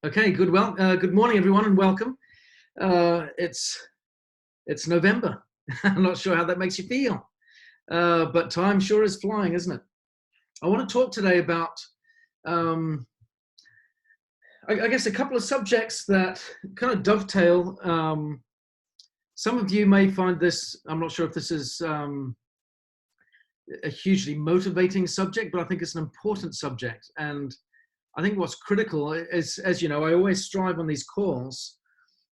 Okay, good. Well, good morning, everyone, and welcome. It's November. I'm not sure how that makes you feel, but time sure is flying, isn't it? I want to talk today about, um, I guess, a couple of subjects that kind of dovetail. Some of you may find this. I'm not sure if this is a hugely motivating subject, but I think it's an important subject. And I think what's critical is, as you know, I always strive on these calls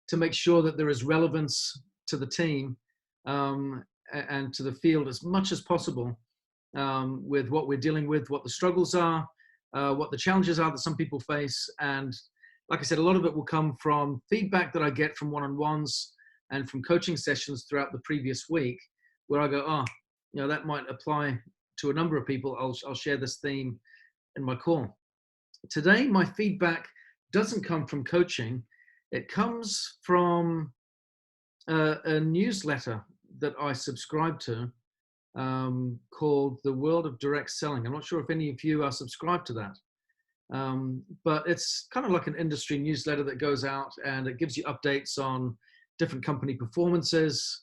to make sure that there is relevance to the team and to the field as much as possible with what we're dealing with, what the struggles are, what the challenges are that some people face. And like I said, a lot of it will come from feedback that I get from one-on-ones and from coaching sessions throughout the previous week, where I go, oh, that might apply to a number of people. I'll share this theme in my call. Today, my feedback doesn't come from coaching. It comes from a newsletter that I subscribe to called The World of Direct Selling. I'm not sure if any of you are subscribed to that, but it's kind of like an industry newsletter that goes out and it gives you updates on different company performances,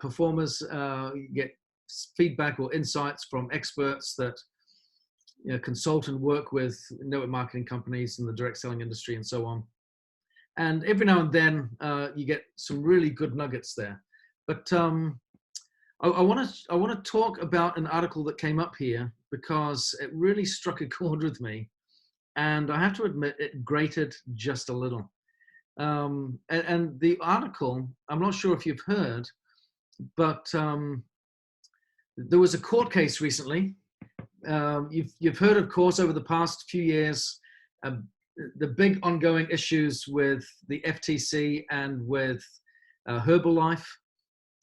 performers. You get feedback or insights from experts that consult and work with network marketing companies in the direct selling industry and so on. And every now and then you get some really good nuggets there. But I want to talk about an article that came up here because it really struck a chord with me, and I have to admit it grated just a little. And the article, I'm not sure if you've heard, but there was a court case recently. You've heard, of course, over the past few years, the big ongoing issues with the FTC and with Herbalife,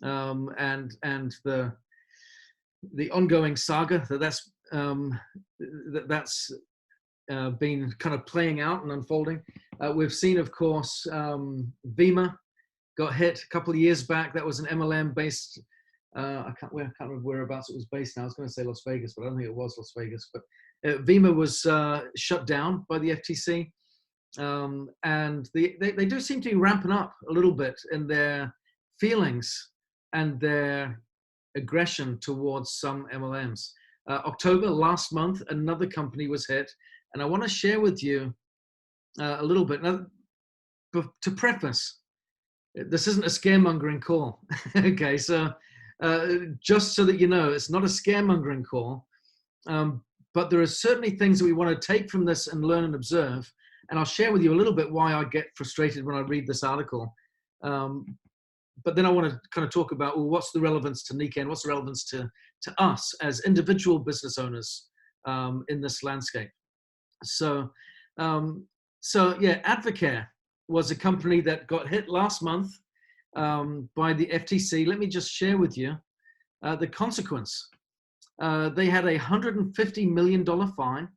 and the ongoing saga that's been kind of playing out and unfolding. We've seen, of course, Vemma got hit a couple of years back. That was an MLM based. I can't remember whereabouts it was based now. I was going to say Las Vegas, but I don't think it was Las Vegas. But Vemma was shut down by the FTC. And they do seem to be ramping up a little bit in their feelings and their aggression towards some MLMs. October last month, another company was hit. And I want to share with you a little bit. Now, to preface, this isn't a scaremongering call. Okay, so just so that you know, it's not a scaremongering call, but there are certainly things that we want to take from this and learn and observe. And I'll share with you a little bit why I get frustrated when I read this article. But then I want to kind of talk about, well, what's the relevance to Nikkei and what's the relevance to us as individual business owners in this landscape. So yeah, Advocare was a company that got hit last month by the FTC. Let me just share with you the consequence. They had a $150 million fine.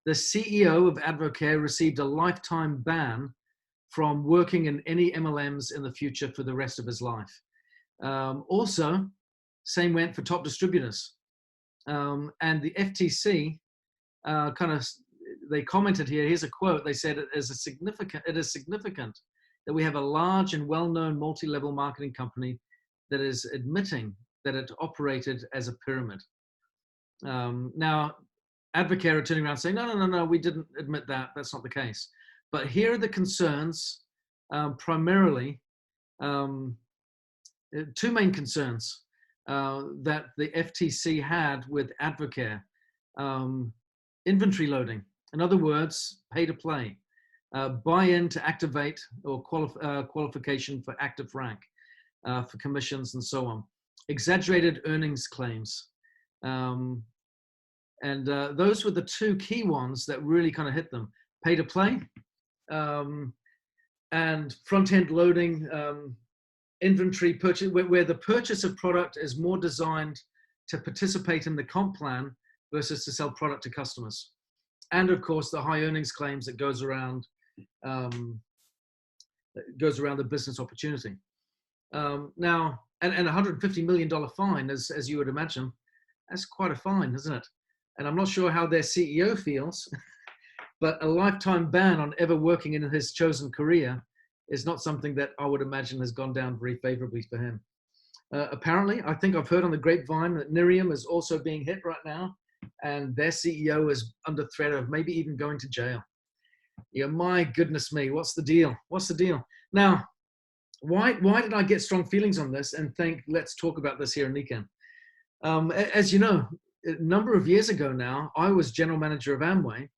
The CEO of Advocare received a lifetime ban from working in any MLMs in the future for the rest of his life. Also, same went for top distributors. And the FTC they commented here, here's a quote, they said, it is significant that we have a large and well-known multi-level marketing company that is admitting that it operated as a pyramid. Now, Advocare are turning around saying, no, we didn't admit that. That's not the case. But here are the concerns, primarily, two main concerns that the FTC had with Advocare. Inventory loading. In other words, pay to play. Buy-in to activate or qualification for active rank, for commissions and so on. Exaggerated earnings claims. And those were the two key ones that really kind of hit them. Pay to play and front-end loading, inventory purchase, where the purchase of product is more designed to participate in the comp plan versus to sell product to customers. And of course, the high earnings claims that goes around the business opportunity. Now, and a $150 million fine, as you would imagine, that's quite a fine, isn't it? And I'm not sure how their CEO feels but a lifetime ban on ever working in his chosen career is not something that I would imagine has gone down very favorably for him. Apparently, I think I've heard on the grapevine that Nerium is also being hit right now, and their CEO is under threat of maybe even going to jail. Yeah, my goodness me, what's the deal? What's the deal? Now, why did I get strong feelings on this and think, let's talk about this here in Nikken? As you know, a number of years ago now, I was general manager of Amway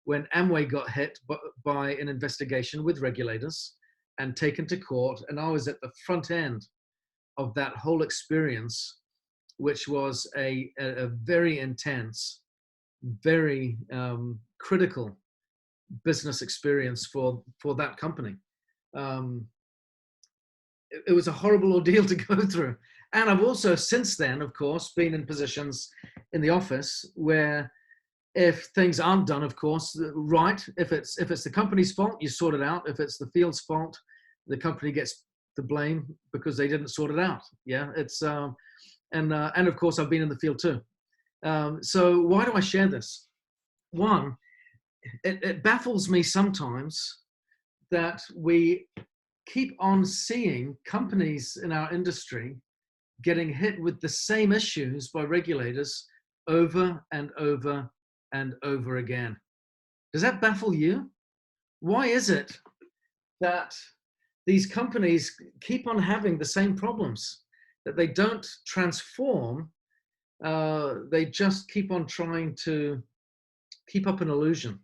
when Amway got hit by an investigation with regulators and taken to court. And I was at the front end of that whole experience, which was a very intense, very critical business experience for that company. It was a horrible ordeal to go through. And I've also since then, of course, been in positions in the office where if things aren't done, of course, right, if it's the company's fault, you sort it out. If it's the field's fault, the company gets the blame because they didn't sort it out. Yeah, it's and of course I've been in the field too. So why do I share this? One, it baffles me sometimes that we keep on seeing companies in our industry getting hit with the same issues by regulators over and over and over again. Does that baffle you? Why is it that these companies keep on having the same problems, that they don't transform? They just keep on trying to keep up an illusion.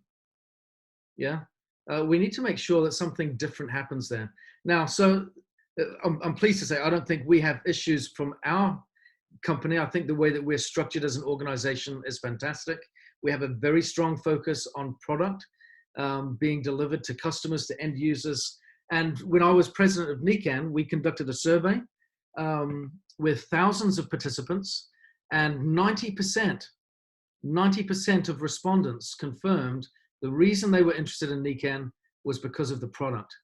Yeah, we need to make sure that something different happens there. Now, so I'm pleased to say I don't think we have issues from our company. I think the way that we're structured as an organization is fantastic. We have a very strong focus on product being delivered to customers, to end users. And when I was president of Nikken, we conducted a survey with thousands of participants, and 90% of respondents confirmed the reason they were interested in Nikken was because of the product.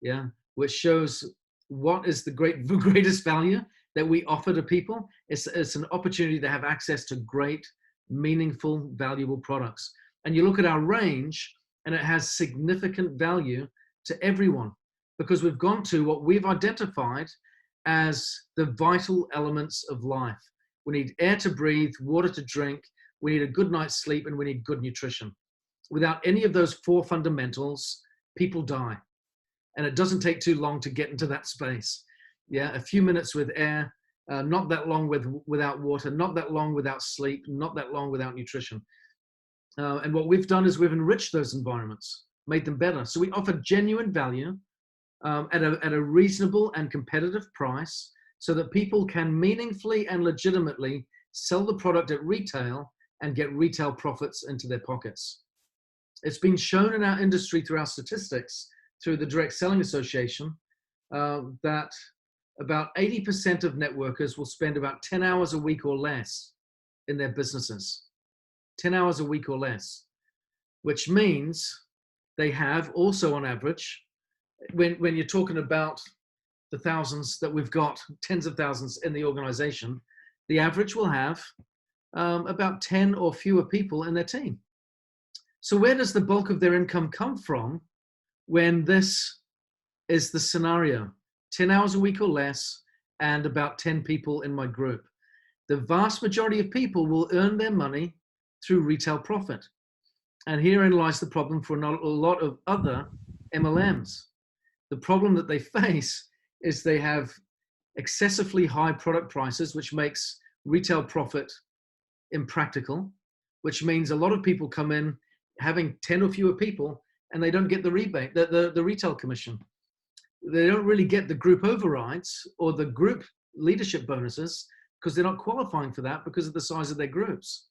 Yeah, which shows what is the greatest value that we offer to people. It's an opportunity to have access to great, meaningful, valuable products. And you look at our range, and it has significant value to everyone because we've gone to what we've identified as the vital elements of life. We need air to breathe, water to drink, we need a good night's sleep, and we need good nutrition. Without any of those four fundamentals, people die. And it doesn't take too long to get into that space. Yeah, a few minutes with air, not that long without water, not that long without sleep, not that long without nutrition. And what we've done is we've enriched those environments, made them better. So we offer genuine value at a reasonable and competitive price so that people can meaningfully and legitimately sell the product at retail and get retail profits into their pockets. It's been shown in our industry through our statistics, through the Direct Selling Association, that about 80% of networkers will spend about 10 hours a week or less in their businesses. 10 hours a week or less, which means they have also on average, when you're talking about the thousands that we've got, tens of thousands in the organization, the average will have about 10 or fewer people in their team. So where does the bulk of their income come from when this is the scenario? 10 hours a week or less and about 10 people in my group. The vast majority of people will earn their money through retail profit. And herein lies the problem for a lot of other MLMs. The problem that they face is they have excessively high product prices, which makes retail profit impractical, which means a lot of people come in having 10 or fewer people and they don't get the rebate, the retail commission. They don't really get the group overrides or the group leadership bonuses because they're not qualifying for that because of the size of their groups.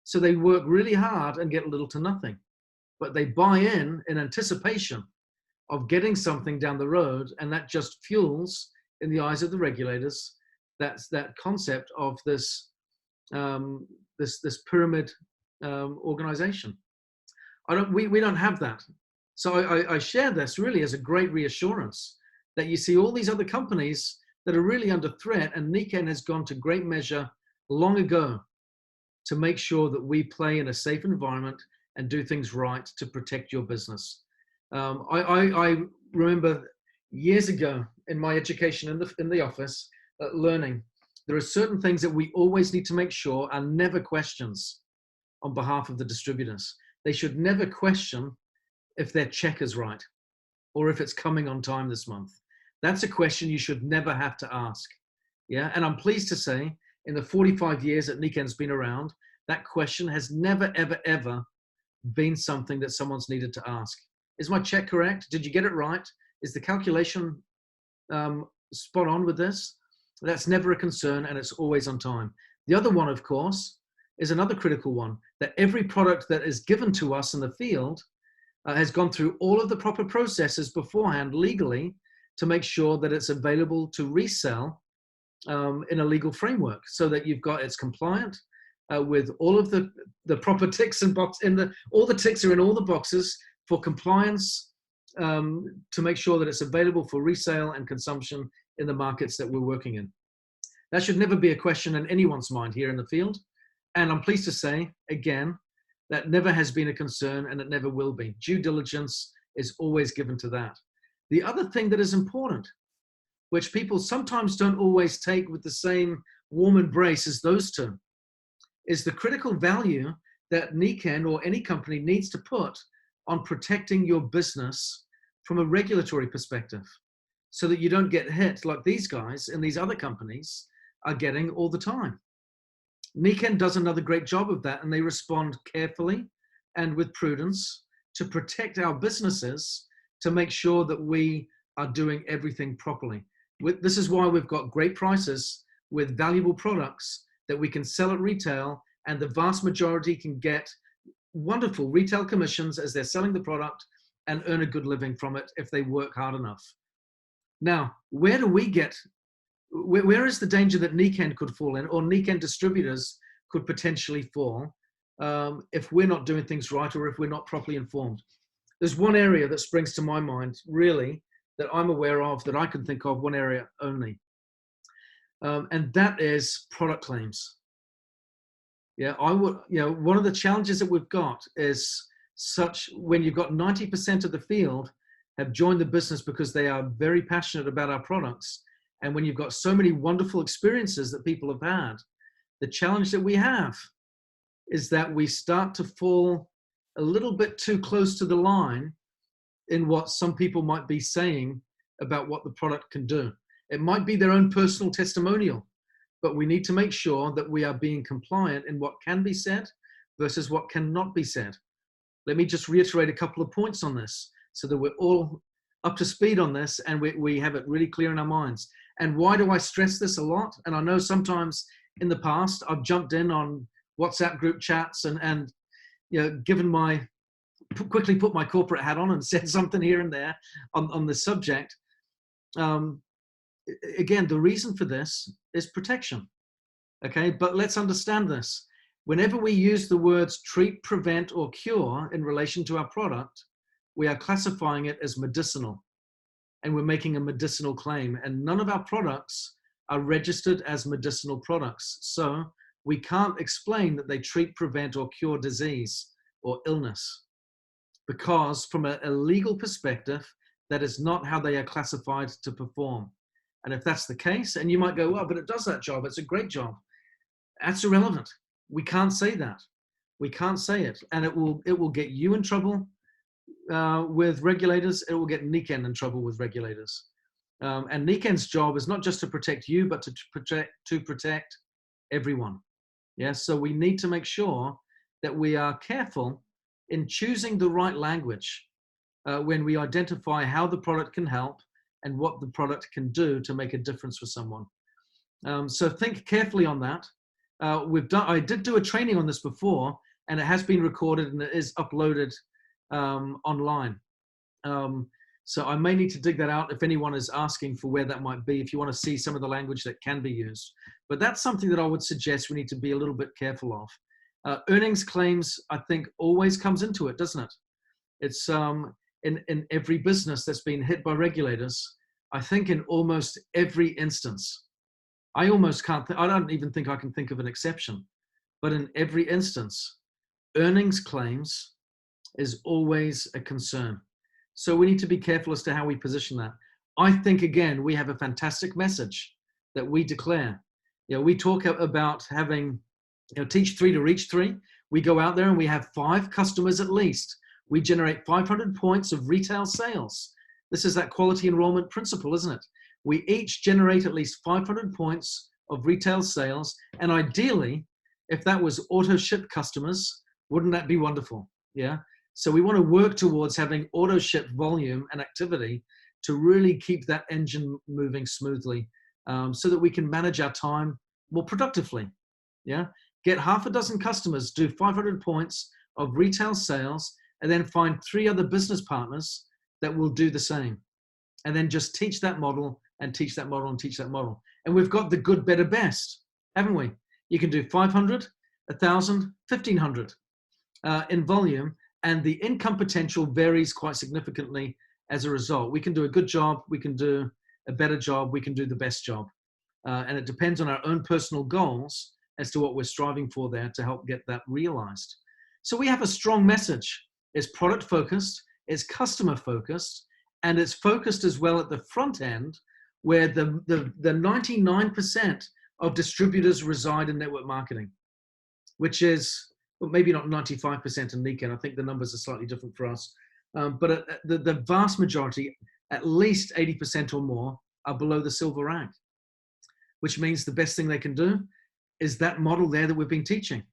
So they work really hard and get little to nothing, but they buy in anticipation of getting something down the road, and that just fuels, in the eyes of the regulators, that concept of this this pyramid organization. We don't have that. So I share this really as a great reassurance that you see all these other companies that are really under threat, and Nikken has gone to great measure long ago to make sure that we play in a safe environment and do things right to protect your business. I remember years ago in my education in the office, learning there are certain things that we always need to make sure are never questions on behalf of the distributors. They should never question if their check is right or if it's coming on time this month. That's a question you should never have to ask. Yeah, and I'm pleased to say in the 45 years that Niken's been around, that question has never, ever, ever been something that someone's needed to ask. Is my check correct? Did you get it right? Is the calculation spot on with this? That's never a concern, and it's always on time. The other one, of course, is another critical one, that every product that is given to us in the field has gone through all of the proper processes beforehand legally to make sure that it's available to resell in a legal framework, so that you've got, it's compliant with all of the proper ticks and box all the ticks are in all the boxes for compliance, to make sure that it's available for resale and consumption in the markets that we're working in. That should never be a question in anyone's mind here in the field. And I'm pleased to say, again, that never has been a concern, and it never will be. Due diligence is always given to that. The other thing that is important, which people sometimes don't always take with the same warm embrace as those two, is the critical value that Niken or any company needs to put on protecting your business from a regulatory perspective, so that you don't get hit like these guys and these other companies are getting all the time. Niken does another great job of that, and they respond carefully and with prudence to protect our businesses, to make sure that we are doing everything properly. This is why we've got great prices with valuable products that we can sell at retail, and the vast majority can get wonderful retail commissions as they're selling the product and earn a good living from it if they work hard enough. Now, where is the danger that Niken could fall in, or Niken distributors could potentially fall, if we're not doing things right or if we're not properly informed? There's one area that springs to my mind, really, that I'm aware of, that I can think of, one area only. And that is product claims. Yeah, one of the challenges that we've got is when you've got 90% of the field have joined the business because they are very passionate about our products. And when you've got so many wonderful experiences that people have had, the challenge that we have is that we start to fall a little bit too close to the line in what some people might be saying about what the product can do. It might be their own personal testimonial, but we need to make sure that we are being compliant in what can be said versus what cannot be said. Let me just reiterate a couple of points on this so that we're all up to speed on this and we have it really clear in our minds. And why do I stress this a lot? And I know sometimes in the past I've jumped in on WhatsApp group chats and quickly put my corporate hat on and said something here and there on the subject. Again, the reason for this is protection. Okay, but let's understand this. Whenever we use the words treat, prevent, or cure in relation to our product, we are classifying it as medicinal, and we're making a medicinal claim, and none of our products are registered as medicinal products. So we can't explain that they treat, prevent, or cure disease or illness, because from a legal perspective, that is not how they are classified to perform. And if that's the case, and you might go, well, but it does that job, it's a great job. That's irrelevant. We can't say that. We can't say it. And it will get you in trouble with regulators. It will get Niken in trouble with regulators. And Niken's job is not just to protect you, but to protect everyone. Yeah. So we need to make sure that we are careful in choosing the right language when we identify how the product can help and what the product can do to make a difference for someone. So think carefully on that. I did do a training on this before, and it has been recorded and it is uploaded online. So I may need to dig that out if anyone is asking for where that might be, if you want to see some of the language that can be used. But that's something that I would suggest we need to be a little bit careful of. Earnings claims, I think, always comes into it, doesn't it? It's in every business that's been hit by regulators. I think in almost every instance, I don't even think I can think of an exception, but in every instance, earnings claims is always a concern. So we need to be careful as to how we position that. I think, again, we have a fantastic message that we declare. We talk about having, teach 3 to reach 3. We go out there and we have 5 customers at least. We generate 500 points of retail sales. This is that quality enrollment principle, isn't it? We each generate at least 500 points of retail sales. And ideally, if that was auto ship customers, wouldn't that be wonderful? Yeah. So we want to work towards having auto ship volume and activity to really keep that engine moving smoothly, so that we can manage our time more productively. Yeah. Get half a dozen customers, do 500 points of retail sales, and then find 3 other business partners that will do the same. And then just teach that model and teach that model and teach that model. And we've got the good, better, best, haven't we? You can do 500, 1,000, 1,500 in volume, and the income potential varies quite significantly as a result. We can do a good job, we can do a better job, we can do the best job. And it depends on our own personal goals as to what we're striving for there to help get that realized. So we have a strong message. It's product focused, it's customer focused, and it's focused as well at the front end, where the 99% of distributors reside in network marketing, which is, well, maybe not 95% in Nikken. I think the numbers are slightly different for us. But the vast majority, at least 80% or more, are below the silver rank, which means the best thing they can do is that model there that we've been teaching.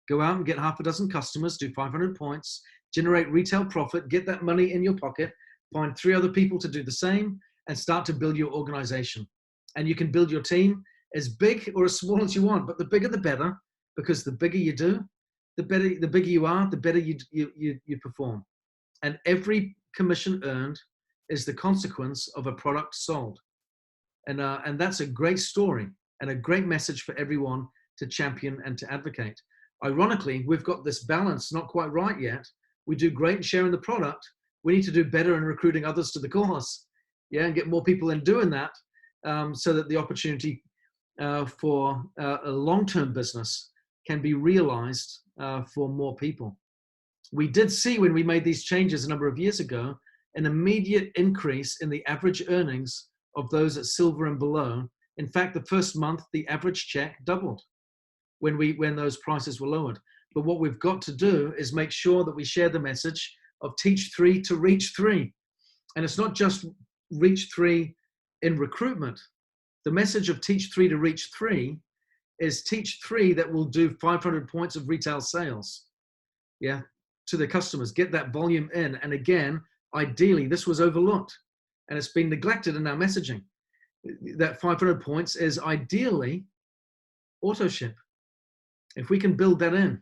Go out and get half a dozen customers, do 500 points, generate retail profit, get that money in your pocket, find 3 other people to do the same, and start to build your organization. And you can build your team as big or as small as you want, but the bigger the better, because the bigger you do, the bigger you are, the better you perform. And every commission earned is the consequence of a product sold. And that's a great story and a great message for everyone to champion and to advocate. Ironically, we've got this balance not quite right yet. We do great in sharing the product. We need to do better in recruiting others to the course, yeah, and get more people in doing that, so that the opportunity for a long-term business can be realized for more people. We did see, when we made these changes a number of years ago, an immediate increase in the average earnings of those at silver and below. In fact, the first month, the average check doubled when those prices were lowered. But what we've got to do is make sure that we share the message of teach 3 to reach 3. And it's not just reach 3 in recruitment. The message of teach 3 to reach 3 is teach 3 that will do 500 points of retail sales, yeah, to the customers, get that volume in. And again, ideally, this was overlooked and it's been neglected in our messaging. That 500 points is ideally auto ship. If we can build that in,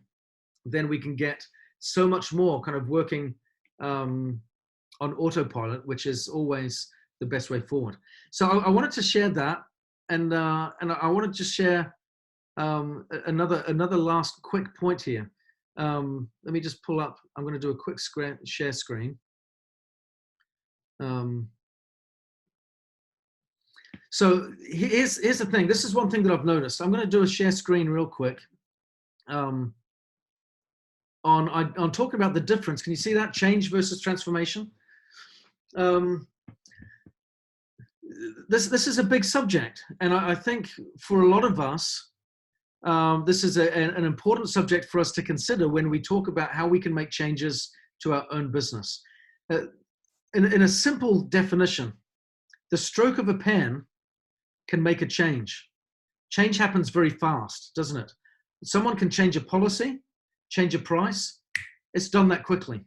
then we can get so much more kind of working on autopilot, which is always the best way forward. So I wanted to share that, and I want to just share another last quick point here. Let me just pull up. I'm going to do a quick share screen. So here's the thing. This is one thing that I've noticed. I'm going to do a share screen real quick. On talking about the difference. Can you see that change versus transformation? This is a big subject, and I think for a lot of us, this is an important subject for us to consider when we talk about how we can make changes to our own business. In a simple definition, the stroke of a pen can make a change. Change happens very fast, doesn't it? Someone can change a policy, change a price. It's done that quickly,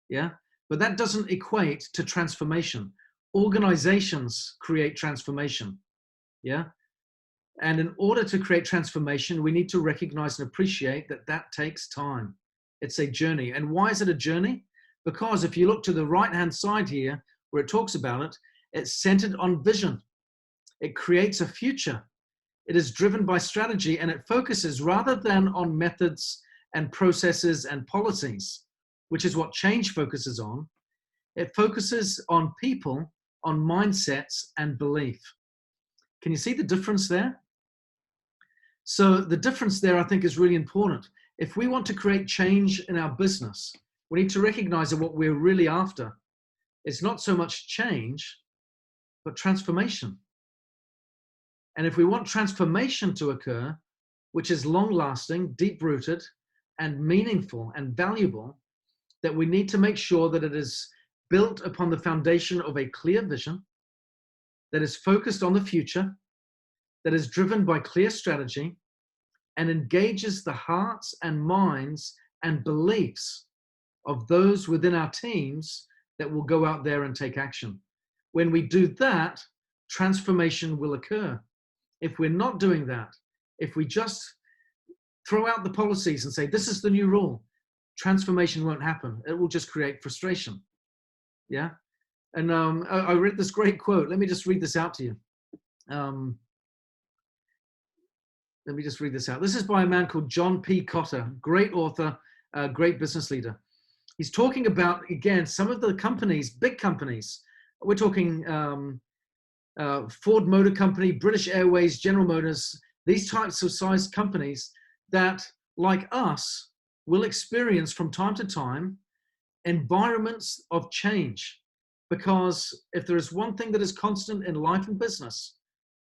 yeah? But that doesn't equate to transformation. Organizations create transformation, yeah? And in order to create transformation, we need to recognize and appreciate that that takes time. It's a journey. And why is it a journey? Because if you look to the right-hand side here, where it talks about it, it's centered on vision. It creates a future. It is driven by strategy, and it focuses rather than on methods and processes and policies, which is what change focuses on. It focuses on people, on mindsets and belief. Can you see the difference there? So the difference there, I think, is really important. If we want to create change in our business, We need to recognize that what we're really after is not so much change, but transformation. And if we want transformation to occur, which is long-lasting, deep-rooted, and meaningful and valuable, that we need to make sure that it is built upon the foundation of a clear vision, that is focused on the future, that is driven by clear strategy, and engages the hearts and minds and beliefs of those within our teams that will go out there and take action. When we do that, transformation will occur. If we're not doing that, if we just throw out the policies and say, this is the new rule, transformation won't happen. It will just create frustration. Yeah. And I read this great quote. Let me just read this out to you. Let me just read this out. This is by a man called John P. Cotter, great author, great business leader. He's talking about, again, some of the companies, big companies. We're talking Ford Motor Company, British Airways, General Motors, these types of sized companies that, like us, will experience from time to time environments of change. Because if there is one thing that is constant in life and business,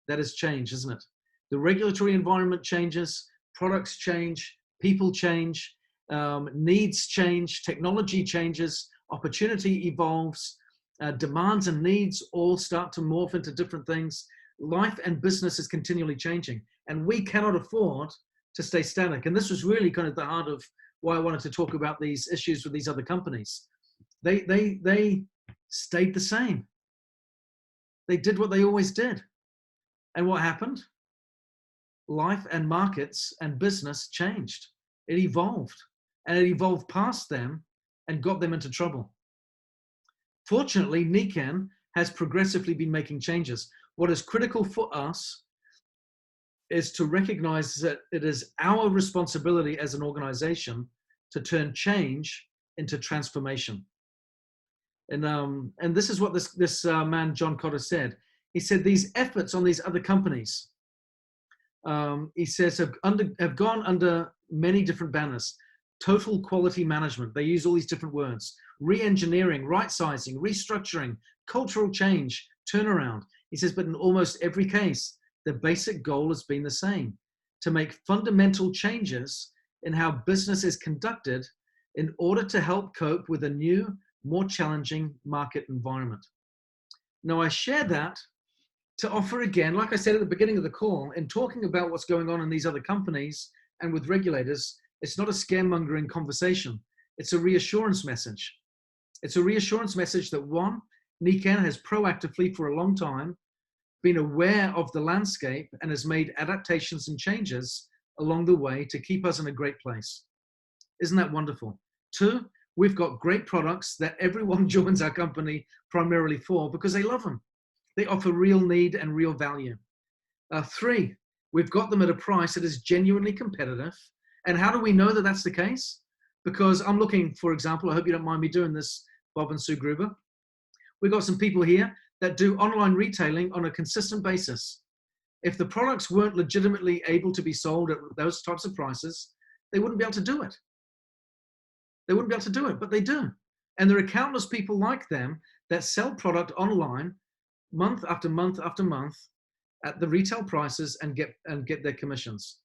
that is change, isn't it? The regulatory environment changes, products change, people change, needs change, technology changes, opportunity evolves, demands and needs all start to morph into different things. Life and business is continually changing, and we cannot afford to stay static. And this was really kind of the heart of why I wanted to talk about these issues with these other companies. They stayed the same. They did what they always did. And what happened? Life and markets and business changed. It evolved, and it evolved past them and got them into trouble. Fortunately, Nikken has progressively been making changes. What is critical for us is to recognize that it is our responsibility as an organization to turn change into transformation. And this is what this man, John Cotter, said. He said these efforts on these other companies, he says, have gone under many different banners. Total quality management. They use all these different words. Re-engineering, right-sizing, restructuring, cultural change, turnaround. He says, but in almost every case, the basic goal has been the same: to make fundamental changes in how business is conducted in order to help cope with a new, more challenging market environment. Now, I share that to offer again, like I said at the beginning of the call, in talking about what's going on in these other companies and with regulators, it's not a scaremongering conversation. It's a reassurance message. It's a reassurance message that, one, Nikken has proactively for a long time been aware of the landscape and has made adaptations and changes along the way to keep us in a great place. Isn't that wonderful? Two, we've got great products that everyone joins our company primarily for because they love them. They offer real need and real value. Three, we've got them at a price that is genuinely competitive. And how do we know that that's the case? Because I'm looking, for example, I hope you don't mind me doing this, Bob and Sue Gruber. We've got some people here that do online retailing on a consistent basis. If the products weren't legitimately able to be sold at those types of prices, they wouldn't be able to do it. They wouldn't be able to do it, but they do. And there are countless people like them that sell product online month after month after month at the retail prices and get their commissions.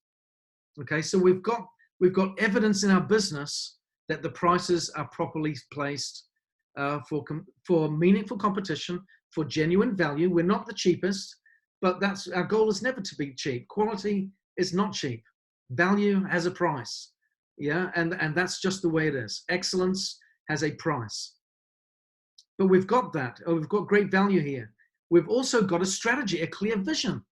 Okay, so we've got evidence in our business that the prices are properly placed for meaningful competition, for genuine value. We're not the cheapest, but that's our goal is never to be cheap. Quality is not cheap. Value has a price. Yeah, and that's just the way it is. Excellence has a price. But we've got that. We've got great value here. We've also got a strategy, a clear vision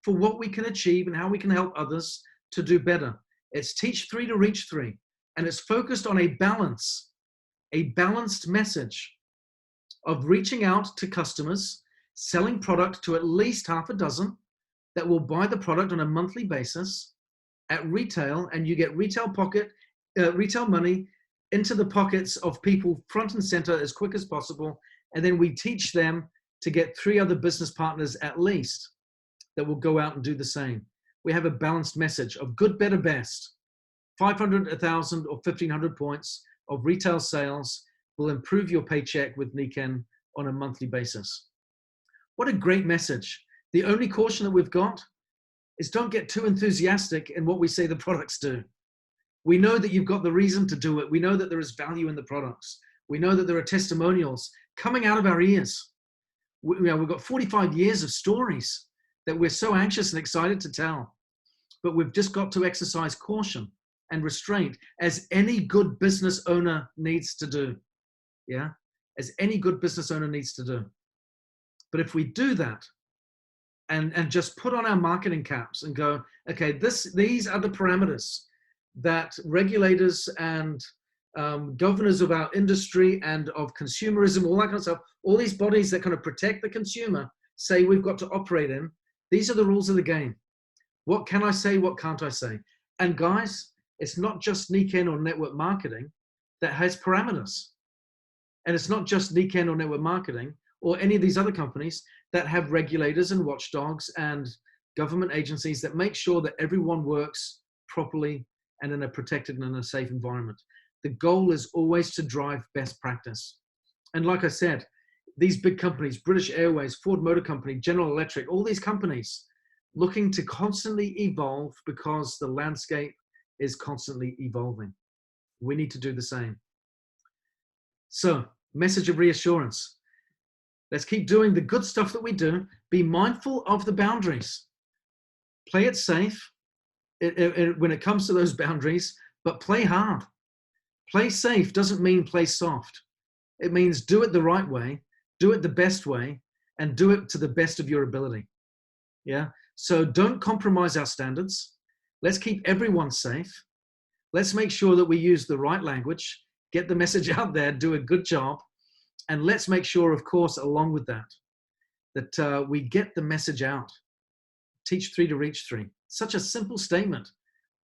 for what we can achieve and how we can help others to do better. It's teach three to reach three. And it's focused on a balanced message of reaching out to customers, selling product to at least half a dozen that will buy the product on a monthly basis at retail, and you get retail money into the pockets of people front and center as quick as possible. And then we teach them to get 3 other business partners at least that will go out and do the same. We have a balanced message of good, better, best, 500, 1,000, or 1,500 points, of retail sales will improve your paycheck with Nikken on a monthly basis. What a great message. The only caution that we've got is don't get too enthusiastic in what we say the products do. We know that you've got the reason to do it. We know that there is value in the products. We know that there are testimonials coming out of our ears. We've got 45 years of stories that we're so anxious and excited to tell. But we've just got to exercise caution and restraint, as any good business owner needs to do. Yeah, as any good business owner needs to do. But if we do that and just put on our marketing caps and go, okay, these are the parameters that regulators and governors of our industry and of consumerism, all that kind of stuff, all these bodies that kind of protect the consumer say we've got to operate in. These are the rules of the game. What can I say? What can't I say? And guys, it's not just Nikken or network marketing that has parameters. And it's not just Nikken or network marketing or any of these other companies that have regulators and watchdogs and government agencies that make sure that everyone works properly and in a protected and in a safe environment. The goal is always to drive best practice. And like I said, these big companies, British Airways, Ford Motor Company, General Electric, all these companies looking to constantly evolve because the landscape is constantly evolving. We need to do the same. So, message of reassurance. Let's keep doing the good stuff that we do. Be mindful of the boundaries. Play it safe when it comes to those boundaries, but play hard. Play safe doesn't mean play soft. It means do it the right way, do it the best way, and do it to the best of your ability. Yeah. So don't compromise our standards. Let's keep everyone safe. Let's make sure that we use the right language, get the message out there, do a good job. And let's make sure, of course, along with that, that we get the message out. Teach 3 to reach 3. Such a simple statement.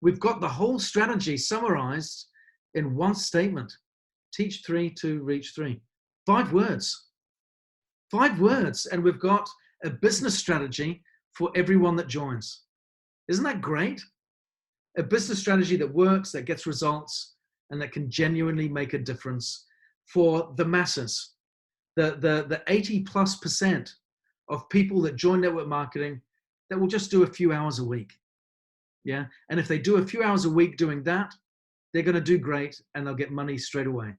We've got the whole strategy summarized in one statement. Teach 3 to reach 3. 5 words. 5 words. And we've got a business strategy for everyone that joins. Isn't that great? A business strategy that works, that gets results, and that can genuinely make a difference for the masses. The 80+% of people that join network marketing that will just do a few hours a week. Yeah. And if they do a few hours a week doing that, they're going to do great and they'll get money straight away.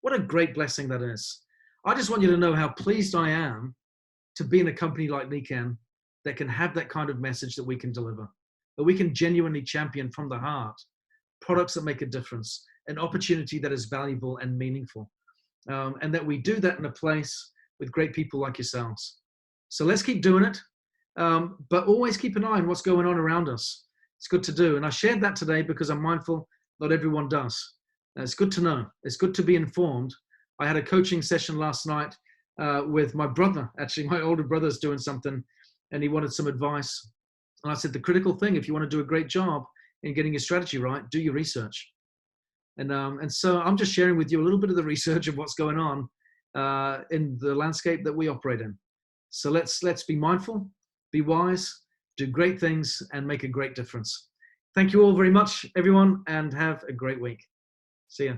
What a great blessing that is. I just want you to know how pleased I am to be in a company like Nikken that can have that kind of message that we can deliver, that we can genuinely champion from the heart products that make a difference, an opportunity that is valuable and meaningful, and that we do that in a place with great people like yourselves. So let's keep doing it, but always keep an eye on what's going on around us. It's good to do. And I shared that today because I'm mindful not everyone does. It's good to know. It's good to be informed. I had a coaching session last night with my brother. Actually, my older brother's doing something and he wanted some advice. And I said, the critical thing, if you want to do a great job in getting your strategy right, do your research. And so I'm just sharing with you a little bit of the research of what's going on in the landscape that we operate in. So let's be mindful, be wise, do great things, and make a great difference. Thank you all very much, everyone, and have a great week. See ya.